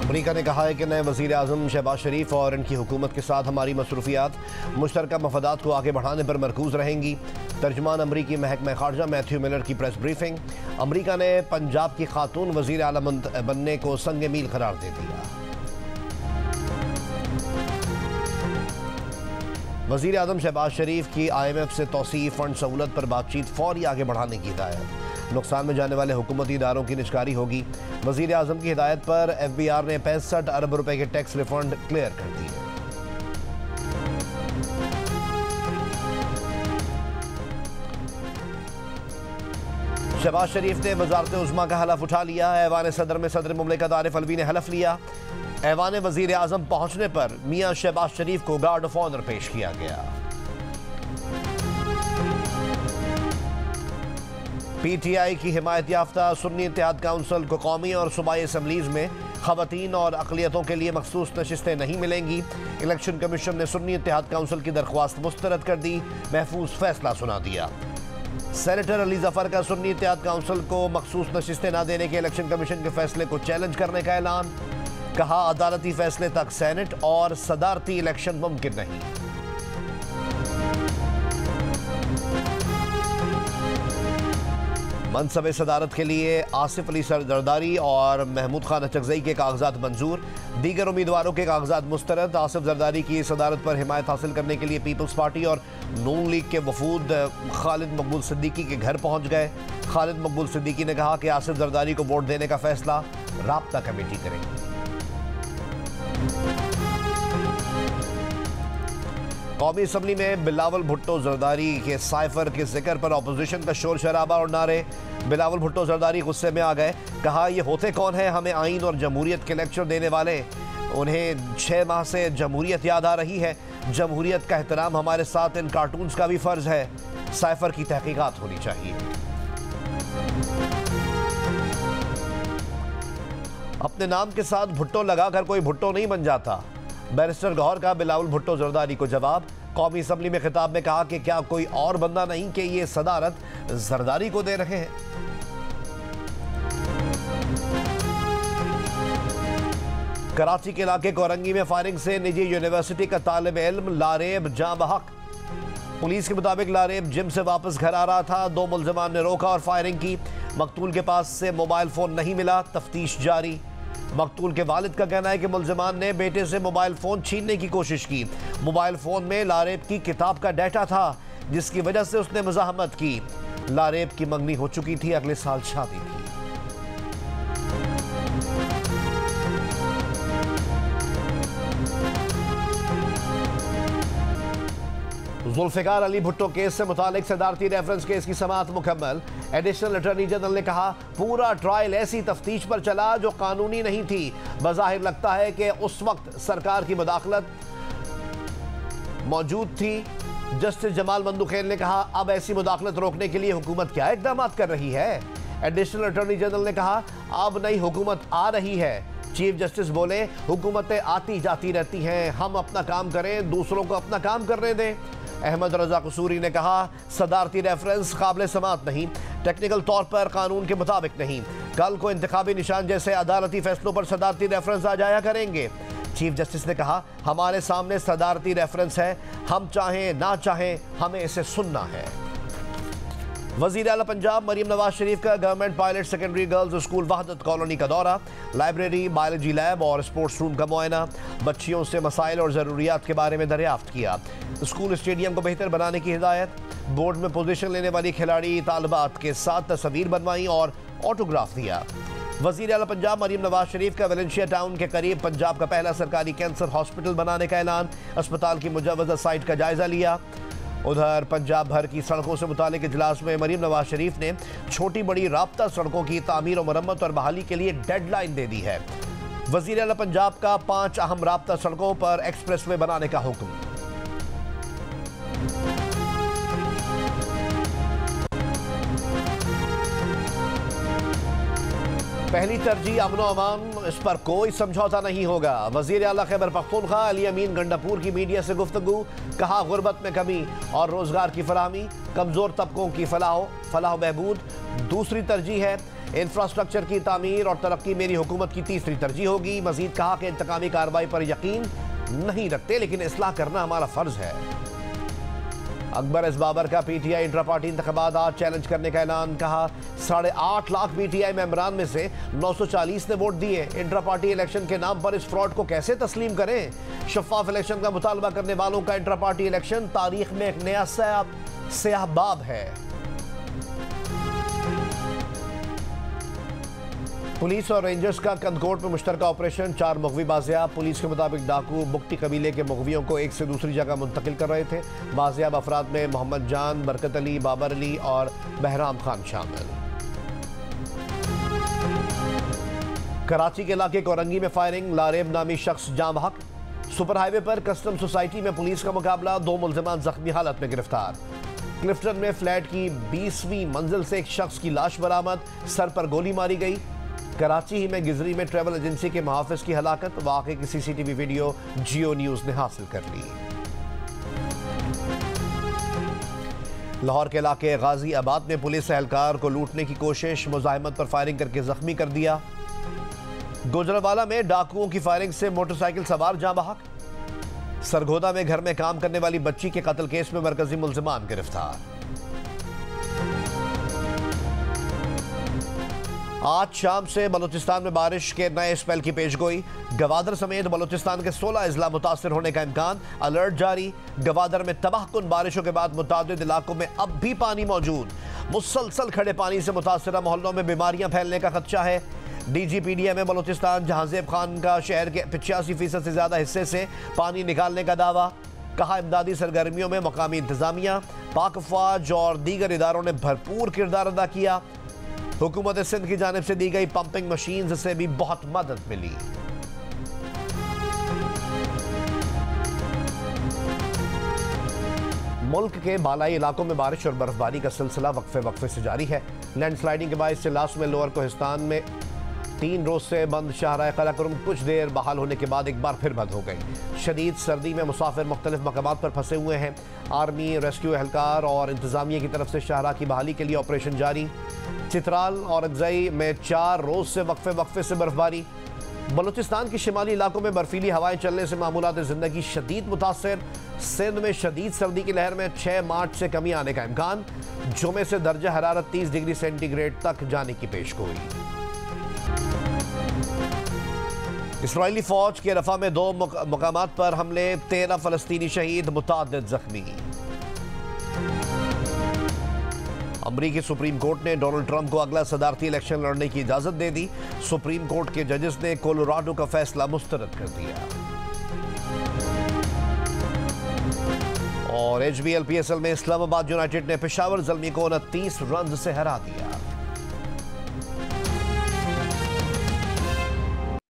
अमरीका ने कहा है कि नए वज़ीर आज़म शहबाज शरीफ और इनकी हुकूमत के साथ हमारी मसरूफियात मुश्तरका मफादात को आगे बढ़ाने पर मरकूज़ रहेंगी। तर्जुमान अमरीकी महकमा ख़ारजा मैथ्यू मिलर की प्रेस ब्रीफिंग। अमरीका ने पंजाब की खातून वज़ीर आला बनने को संग मील करार दे दिया। वज़ीर आज़म शहबाज शरीफ की IMF से तौसीई फ़ंड सहूलत पर बातचीत फौरी आगे बढ़ाने की हिदायत। नुकसान में जाने वाले हुकूमती इदारों की निजकारी होगी। वज़ीर आज़म की हिदायत पर FBR ने 65 अरब रुपए के टैक्स रिफंड क्लियर कर दिए। शहबाज शरीफ ने वज़ारत उज़्मा का हलफ उठा लिया। ऐवान सदर में सदर मुमलिकत आरिफ अलवी ने हलफ लिया। ऐवान वज़ीर आज़म पहुंचने पर मियां शहबाज शरीफ को गार्ड ऑफ ऑनर पेश किया गया। PTI की हिमायत याफ्ता सुन्नी इत्तेहाद काउंसिल को कौमी और सूबाई असम्बलीज में ख़वातीन और अक़लियतों के लिए मखसूस नशिस्तें नहीं मिलेंगी। इलेक्शन कमीशन ने सुन्नी इत्तेहाद काउंसिल की दरख्वास्त मुस्तरद कर दी। महफूज फैसला सुना दिया। सेनेटर अली जफर का सुन्नी इत्तेहाद काउंसिल को मखसूस नशिस्तें न देने के इलेक्शन कमीशन के फैसले को चैलेंज करने का ऐलान। कहा, अदालती फैसले तक सेनेट और सदारती इलेक्शन मुमकिन नहीं। मनसब सदारत के लिए आसिफ अली जरदारी और महमूद खान अचकजई के कागजात मंजूर। दीगर उम्मीदवारों के कागजात मुस्तरद। आसिफ जरदारी की सदारत पर हिमायत हासिल करने के लिए पीपल्स पार्टी और नून लीग के वफूद खालिद मकबूल सिद्दीकी के घर पहुंच गए। खालिद मकबूल सिद्दीकी ने कहा कि आसिफ जरदारी को वोट देने का फैसला राब्ता कमेटी करेगी। कौमी असम्बली में बिलावल भुट्टो जरदारी के साइफर के जिक्र पर अपोजिशन का शोर शराबा और नारे। बिलावल भुट्टो जरदारी गुस्से में आ गए। कहा, ये होते कौन है हमें आइन और जमहूरियत के लेक्चर देने वाले। उन्हें 6 माह से जमहूरियत याद आ रही है। जमहूरियत का एहतराम हमारे साथ इन कार्टून्स का भी फर्ज है। साइफर की तहकीकात होनी चाहिए। अपने नाम के साथ भुट्टो लगाकर कोई भुट्टो नहीं बन जाता। बैरिस्टर गौहर का बिलावल भुट्टो जरदारी को जवाब। कौमी असम्बली में खिताब में कहा कि क्या कोई और बंदा नहीं कि ये सदारत जरदारी को दे रहे हैं। कराची के इलाके कोरंगी में फायरिंग से निजी यूनिवर्सिटी का तालिब इल्म लारेब जाँ बहक। पुलिस के मुताबिक लारेब जिम से वापस घर आ रहा था। 2 मुल्जिमान ने रोका और फायरिंग की। मकतूल के पास से मोबाइल फोन नहीं मिला। तफ्तीश जारी। मकतूल के वालिद का कहना है कि मुल्जिमान ने बेटे से मोबाइल फ़ोन छीनने की कोशिश की। मोबाइल फ़ोन में लारेब की किताब का डाटा था, जिसकी वजह से उसने मुज़ाहमत की। लारेब की मंगनी हो चुकी थी, अगले साल शादी थी। जुल्फ़िकार अली भुट्टो केस से मुतालिक सदारती रेफरेंस केस की समाअत मुकम्मल। एडिशनल अटॉर्नी जनरल ने कहा, पूरा ट्रायल ऐसी तफ्तीश पर चला जो कानूनी नहीं थी। बज़ाहिर लगता है कि उस वक्त सरकार की मुदाखलत मौजूद थी। जस्टिस जमाल मंदुखेल ने कहा, अब ऐसी मुदाखलत रोकने के लिए हुकूमत क्या इक़दाम कर रही है। एडिशनल अटॉर्नी जनरल ने कहा, अब नई हुकूमत आ रही है। चीफ जस्टिस बोले, हुकूमतें आती जाती रहती हैं, हम अपना काम करें, दूसरों को अपना काम करने दें। अहमद रजा कसूरी ने कहा, सदारती रेफरेंस काबिल समाअत नहीं, टेक्निकल तौर पर कानून के मुताबिक नहीं। कल को इंतखाबी निशान जैसे अदालती फैसलों पर सदारती रेफरेंस आ जाया करेंगे। चीफ जस्टिस ने कहा, हमारे सामने सदारती रेफरेंस है, हम चाहें ना चाहें हमें इसे सुनना है। वज़ीर आला पंजाब मरीम नवाज शरीफ का government pilot secondary girls school Wahdat colony का दौरा। लाइब्रेरी, बायोलॉजी लैब और स्पोर्ट्स रूम का मुआयना। बच्चियों से मसाइल और ज़रूरियात के बारे में दरियाफ्त किया। स्कूल स्टेडियम को बेहतर बनाने की हिदायत। बोर्ड में पोजीशन लेने वाली खिलाड़ी तालिबात के साथ तस्वीर बनवाई और ऑटोग्राफ दिया। वज़ीर आला पंजाब मरीम नवाज शरीफ का वेलेंशिया टाउन के करीब पंजाब का पहला सरकारी कैंसर हॉस्पिटल बनाने का ऐलान। अस्पताल की मुजव्वज़ा साइट का जायजा लिया। उधर पंजाब भर की सड़कों से मुतालिक इजलास में मरीम नवाज शरीफ ने छोटी बड़ी राब्ता सड़कों की तामीर और मरम्मत और बहाली के लिए डेडलाइन दे दी है। वज़ीर आला पंजाब का 5 अहम राब्ता सड़कों पर एक्सप्रेसवे बनाने का हुक्म। पहली तरजीह अमन अमान, इस पर कोई समझौता नहीं होगा। वज़ीर आला खैबर पख्तूनख्वा अली अमीन गंडापुर की मीडिया से गुफ्तगू। कहा, गुर्बत में कमी और रोज़गार की फराहमी, कमज़ोर तबकों की फलाह बहबूद दूसरी तरजीह है। इंफ्रास्ट्रक्चर की तामीर और तरक्की मेरी हुकूमत की तीसरी तरजीह होगी। मजीद कहा कि इंतकामी कार्रवाई पर यकीन नहीं रखते, लेकिन इस्लाह करना हमारा फर्ज है। अकबर एस बाबर का पीटीआई इंट्रा पार्टी इंतखाबात आज चैलेंज करने का ऐलान। कहा 8.5 लाख पीटीआई मेंबरान में से 940 ने वोट दिए। इंट्रा पार्टी इलेक्शन के नाम पर इस फ्रॉड को कैसे तस्लीम करें। शफाफ इलेक्शन का मुतालबा करने वालों का इंट्रा पार्टी इलेक्शन तारीख में एक नया स्याह बाब है। पुलिस और रेंजर्स का कंदकोट में मुश्तरका ऑपरेशन, 4 मुगवी बाजियाब। पुलिस के मुताबिक डाकू बुकटी कबीले के मुगवियों को एक से दूसरी जगह मुंतकिल कर रहे थे। बाजियाब अफराद में मोहम्मद जान, बरकत अली, बाबर अली और बहराम खान शामिल। कराची के इलाके कोरंगी में फायरिंग, लारेब नामी शख्स जाम हक। सुपर हाईवे पर कस्टम सोसाइटी में पुलिस का मुकाबला, 2 मुल्जिमान जख्मी हालत में गिरफ्तार। क्लिफ्टन में फ्लैट की 20वीं मंजिल से एक शख्स की लाश बरामद, सर पर गोली मारी गई। कराची ही में गिजरी में ट्रैवल एजेंसी के मुहाफिज की हलाकत, वाक़े की सीसीटीवी वीडियो जियो न्यूज ने हासिल कर ली। लाहौर के इलाके गाजी आबाद में पुलिस एहलकार को लूटने की कोशिश, मुजाहिमत पर फायरिंग करके जख्मी कर दिया। गुजरावाला में डाकुओं की फायरिंग से मोटरसाइकिल सवार जाँ बहक। सरगोदा में घर में काम करने वाली बच्ची के कत्ल केस में मरकजी मुल्जिमान गिरफ्तार। आज शाम से बलूचिस्तान में बारिश के नए स्पेल की पेशगोई, गवादर समेत बलूचिस्तान के 16 अजला मुतासर होने का इम्कान, अलर्ट जारी। गवादर में तबाहकुन बारिशों के बाद मुतादिद इलाकों में अब भी पानी मौजूद, मुसलसल खड़े पानी से मुतासरा मोहल्लों में बीमारियां फैलने का खदशा है। DGPDA में बलूचिस्तान जहांजेब खान का शहर के 85% से ज्यादा हिस्से से पानी निकालने का दावा। कहा इमदादी सरगर्मियों में मकामी इंतजामिया, पाक फौज और दीगर इदारों ने भरपूर किरदार अदा किया। हुकूमत सिंध की जानिब से दी गई पंपिंग मशीन से भी बहुत मदद मिली। मुल्क के बालाई इलाकों में बारिश और बर्फबारी का सिलसिला वक्फे से जारी है। लैंडस्लाइडिंग के बायस सिलास में लोअर कोहिस्तान में 3 रोज से बंद शाहराह कराकुरम कुछ देर बहाल होने के बाद एक बार फिर बंद हो गई। शदीद सर्दी में मुसाफिर मुख्तलिफ मकामात पर फंसे हुए हैं। आर्मी, रेस्क्यू एहलकार और इंतजामिया की तरफ से शाहराह की बहाली के लिए ऑपरेशन जारी। चित्राल और अगजई में 4 रोज से वक्फे से बर्फबारी। बलूचिस्तान के शिमाली इलाकों में बर्फीली हवाएं चलने से मामूलात ज़िंदगी शदीद मुतासर। सिंध में शदीद सर्दी की लहर में 6 मार्च से कमी आने का इम्कान। जुमे से दर्जा हरारत 30 डिग्री सेंटीग्रेड तक जाने की पेशगोई। इसराइली फौज के रफा में 2 मकामात पर हमले, 13 फलस्तीनी शहीद, मुतादिद जख्मी। अमरीकी सुप्रीम कोर्ट ने डोनाल्ड ट्रंप को अगला सदारती इलेक्शन लड़ने की इजाजत दे दी। सुप्रीम कोर्ट के जजेस ने कोलोराडो का फैसला मुस्तरद कर दिया। और HBL PSL में इस्लामाबाद यूनाइटेड ने पेशावर ज़ल्मी को 29 रन से हरा दिया।